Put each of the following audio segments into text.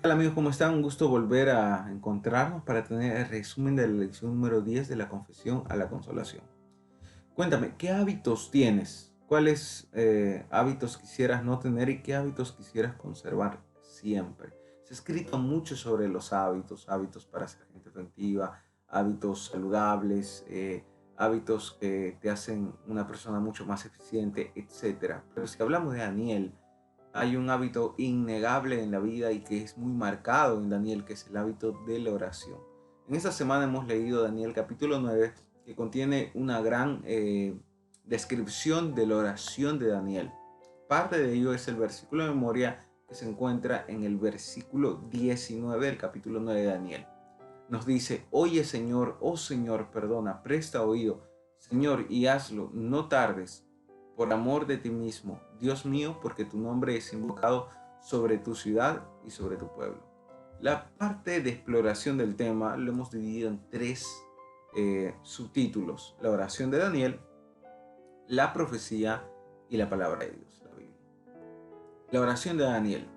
Hola amigos, ¿cómo están? Un gusto volver a encontrarnos para tener el resumen de la lección número 10 de la confesión a la consolación. Cuéntame, ¿qué hábitos tienes? ¿Cuáles hábitos quisieras no tener y qué hábitos quisieras conservar siempre? Se ha escrito mucho sobre los hábitos, hábitos para ser gente efectiva, hábitos saludables, hábitos que te hacen una persona mucho más eficiente, etcétera. Pero si hablamos de Daniel, hay un hábito innegable en la vida y que es muy marcado en Daniel, que es el hábito de la oración. En esta semana hemos leído Daniel capítulo 9, que contiene una gran descripción de la oración de Daniel. Parte de ello es el versículo de memoria que se encuentra en el versículo 19 del capítulo 9 de Daniel. Nos dice: oye Señor, oh Señor, perdona, presta oído, Señor, y hazlo, no tardes, por amor de ti mismo, Dios mío, porque tu nombre es invocado sobre tu ciudad y sobre tu pueblo. La parte de exploración del tema lo hemos dividido en tres subtítulos: la oración de Daniel, la profecía y la palabra de Dios, la Biblia. La oración de Daniel.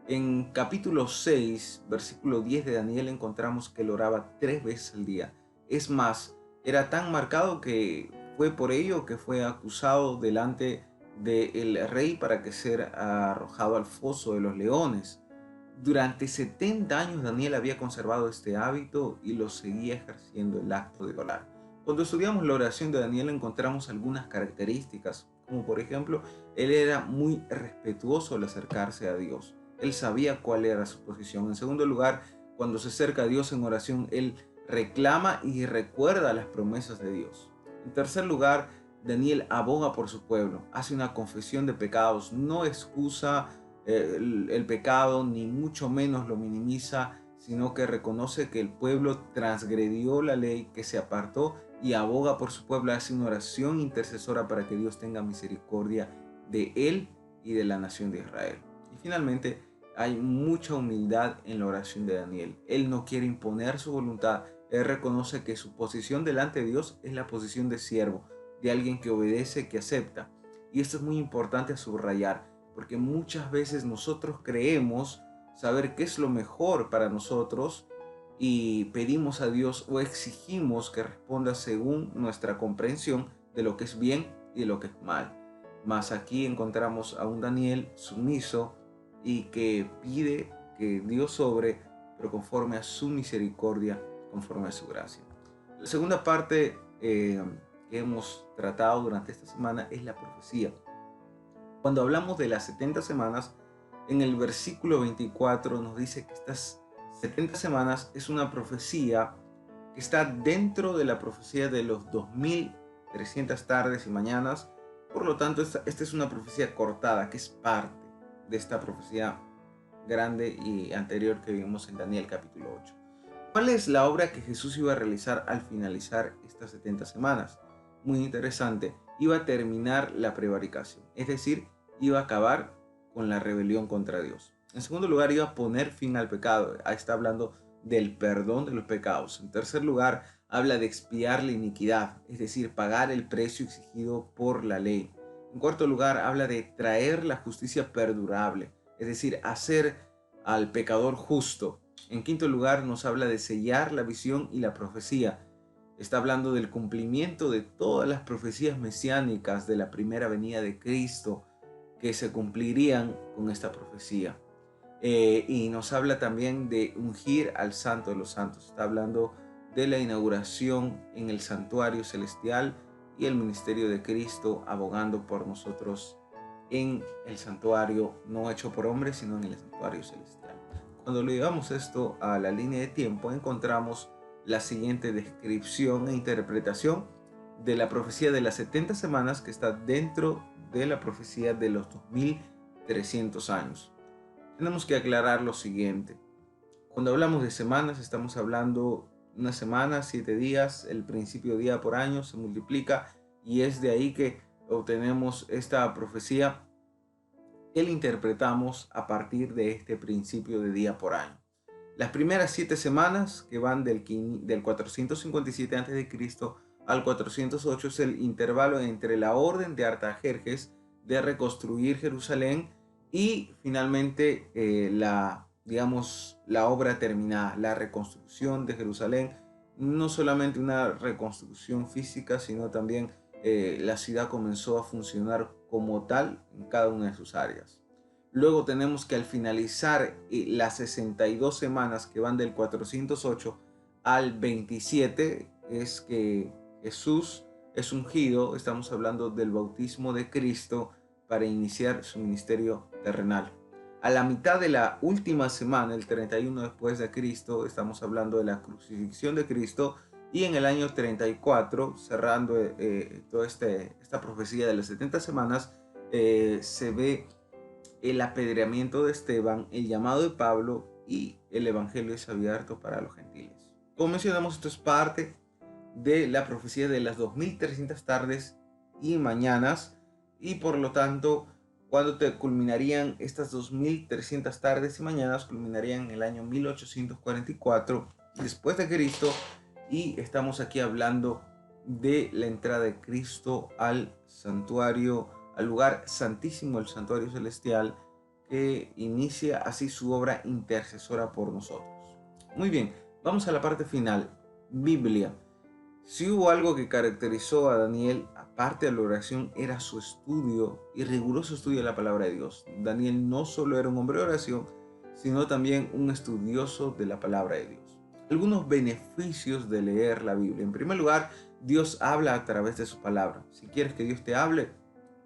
En capítulo 6, versículo 10 de Daniel encontramos que él oraba 3 veces al día. Es más, era tan marcado que fue por ello que fue acusado delante del rey para que ser arrojado al foso de los leones. Durante 70 años Daniel había conservado este hábito y lo seguía ejerciendo el acto de orar. Cuando estudiamos la oración de Daniel encontramos algunas características, como por ejemplo, él era muy respetuoso al acercarse a Dios. Él sabía cuál era su posición. En segundo lugar, cuando se acerca a Dios en oración, él reclama y recuerda las promesas de Dios. En tercer lugar, Daniel aboga por su pueblo, hace una confesión de pecados, no excusa el pecado, ni mucho menos lo minimiza, sino que reconoce que el pueblo transgredió la ley, que se apartó y aboga por su pueblo, hace una oración intercesora para que Dios tenga misericordia de él y de la nación de Israel. Y finalmente, hay mucha humildad en la oración de Daniel. Él no quiere imponer su voluntad, él reconoce que su posición delante de Dios es la posición de siervo, de alguien que obedece, que acepta. Y esto es muy importante a subrayar, porque muchas veces nosotros creemos saber qué es lo mejor para nosotros y pedimos a Dios o exigimos que responda según nuestra comprensión de lo que es bien y de lo que es mal. Mas aquí encontramos a un Daniel sumiso y que pide que Dios sobre, pero conforme a su misericordia, conforme a su gracia. La segunda parte que hemos tratado durante esta semana es la profecía. Cuando hablamos de las 70 semanas, en el versículo 24 nos dice que estas 70 semanas es una profecía que está dentro de la profecía de los 2300 tardes y mañanas. Por lo tanto, esta es una profecía cortada, que es parte de esta profecía grande y anterior que vimos en Daniel capítulo 8. ¿Cuál es la obra que Jesús iba a realizar al finalizar estas 70 semanas? Muy interesante. Iba a terminar la prevaricación, es decir, iba a acabar con la rebelión contra Dios. En segundo lugar, iba a poner fin al pecado. Ahí está hablando del perdón de los pecados. En tercer lugar, habla de expiar la iniquidad, es decir, pagar el precio exigido por la ley. En cuarto lugar, habla de traer la justicia perdurable, es decir, hacer al pecador justo. En quinto lugar, nos habla de sellar la visión y la profecía. Está hablando del cumplimiento de todas las profecías mesiánicas de la primera venida de Cristo que se cumplirían con esta profecía. Y nos habla también de ungir al Santo de los Santos. Está hablando de la inauguración en el santuario celestial y el ministerio de Cristo abogando por nosotros en el santuario no hecho por hombres, sino en el santuario celestial. Cuando lo llevamos esto a la línea de tiempo, encontramos la siguiente descripción e interpretación de la profecía de las 70 semanas que está dentro de la profecía de los 2300 años. Tenemos que aclarar lo siguiente. Cuando hablamos de semanas, estamos hablando una semana, 7 días, el principio día por año se multiplica y es de ahí que obtenemos esta profecía que la interpretamos a partir de este principio de día por año. Las primeras 7 semanas, que van del 457 a.C. al 408, es el intervalo entre la orden de Artajerjes de reconstruir Jerusalén y finalmente la digamos, la obra terminada, la reconstrucción de Jerusalén, no solamente una reconstrucción física, sino también la ciudad comenzó a funcionar como tal en cada una de sus áreas. Luego tenemos que al finalizar las 62 semanas que van del 408 al 27, es que Jesús es ungido, estamos hablando del bautismo de Cristo para iniciar su ministerio terrenal. A la mitad de la última semana, el 31 después de Cristo, estamos hablando de la crucifixión de Cristo, y en el año 34, cerrando toda esta profecía de las 70 semanas, se ve el apedreamiento de Esteban, el llamado de Pablo, y el evangelio es abierto para los gentiles. Como mencionamos, esto es parte de la profecía de las 2300 tardes y mañanas, y por lo tanto, cuando culminarían estas 2300 tardes y mañanas, culminarían en el año 1844 después de Cristo, y estamos aquí hablando de la entrada de Cristo al santuario, al lugar santísimo, el santuario celestial, que inicia así su obra intercesora por nosotros. Muy bien, vamos a la parte final. Biblia. Si hubo algo que caracterizó a Daniel, aparte de la oración, era su estudio y riguroso estudio de la palabra de Dios. Daniel no solo era un hombre de oración, sino también un estudioso de la palabra de Dios. Algunos beneficios de leer la Biblia. En primer lugar, Dios habla a través de su palabra. Si quieres que Dios te hable,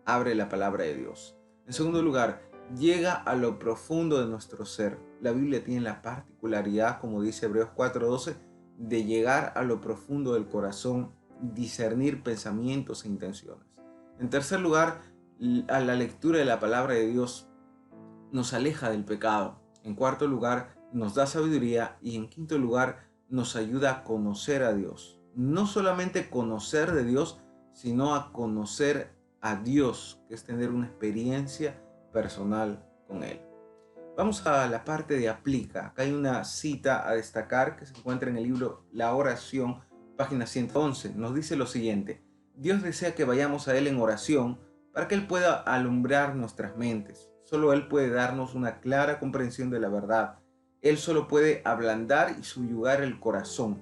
abre la palabra de Dios. En segundo lugar, llega a lo profundo de nuestro ser. La Biblia tiene la particularidad, como dice Hebreos 4:12, de llegar a lo profundo del corazón, discernir pensamientos e intenciones. En tercer lugar, a la lectura de la palabra de Dios nos aleja del pecado. En cuarto lugar, nos da sabiduría, y en quinto lugar, nos ayuda a conocer a Dios. No solamente conocer de Dios, sino a conocer a Dios, que es tener una experiencia personal con Él. Vamos a la parte de aplica. Acá hay una cita a destacar que se encuentra en el libro La Oración, página 111. Nos dice lo siguiente: Dios desea que vayamos a Él en oración para que Él pueda alumbrar nuestras mentes. Solo Él puede darnos una clara comprensión de la verdad. Él solo puede ablandar y subyugar el corazón.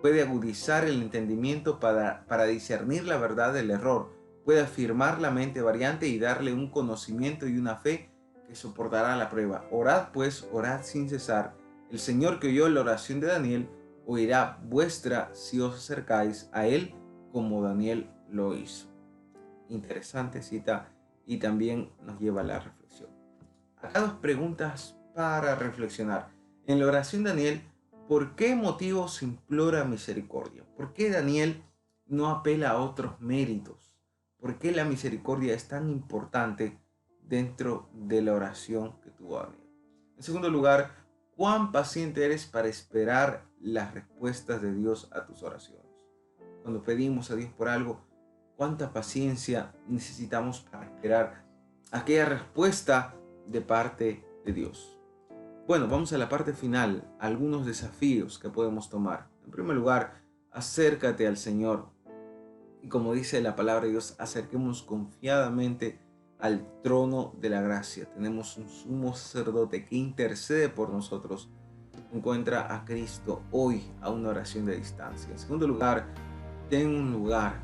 Puede agudizar el entendimiento para discernir la verdad del error. Puede afirmar la mente variante y darle un conocimiento y una fe que soportará la prueba. Orad pues, orad sin cesar. El Señor que oyó la oración de Daniel oirá vuestra si os acercáis a Él como Daniel lo hizo. Interesante cita, y también nos lleva a la reflexión. Acá dos preguntas para reflexionar. En la oración de Daniel, ¿por qué motivo se implora misericordia? ¿Por qué Daniel no apela a otros méritos? ¿Por qué la misericordia es tan importante dentro de la oración que tuvo Daniel? En segundo lugar, ¿cuán paciente eres para esperar las respuestas de Dios a tus oraciones? Cuando pedimos a Dios por algo, ¿cuánta paciencia necesitamos para esperar aquella respuesta de parte de Dios? Bueno, vamos a la parte final, algunos desafíos que podemos tomar. En primer lugar, acércate al Señor. Y como dice la palabra de Dios, acerquémonos confiadamente al trono de la gracia. Tenemos un sumo sacerdote que intercede por nosotros. Encuentra a Cristo hoy a una oración de distancia. En segundo lugar, ten un lugar.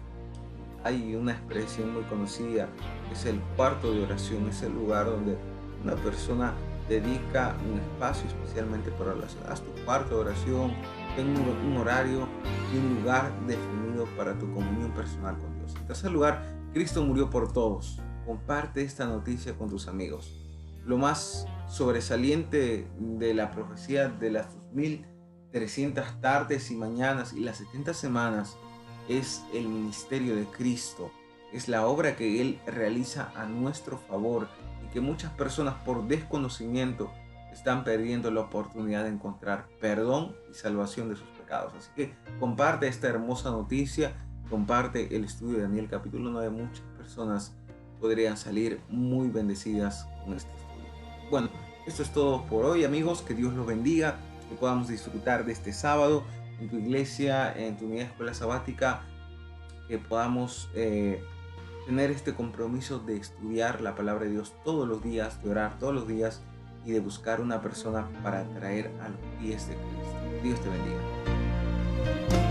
Hay una expresión muy conocida, es el cuarto de oración. Es el lugar donde una persona dedica un espacio especialmente para la oración. Haz tu cuarto de oración, ten un horario y un lugar definido para tu comunión personal con Dios. En tercer lugar, Cristo murió por todos. Comparte esta noticia con tus amigos. Lo más sobresaliente de la profecía de las 2300 tardes y mañanas y las 70 semanas es el ministerio de Cristo. Es la obra que Él realiza a nuestro favor, y que muchas personas por desconocimiento están perdiendo la oportunidad de encontrar perdón y salvación de sus pecados. Así que comparte esta hermosa noticia, comparte el estudio de Daniel capítulo 9. Muchas personas podrían salir muy bendecidas con este estudio. Bueno, esto es todo por hoy, amigos. Que Dios los bendiga, que podamos disfrutar de este sábado en tu iglesia, en tu unidad de escuela sabática, que podamos tener este compromiso de estudiar la palabra de Dios todos los días, de orar todos los días, y de buscar una persona para traer a los pies de Cristo. Dios te bendiga.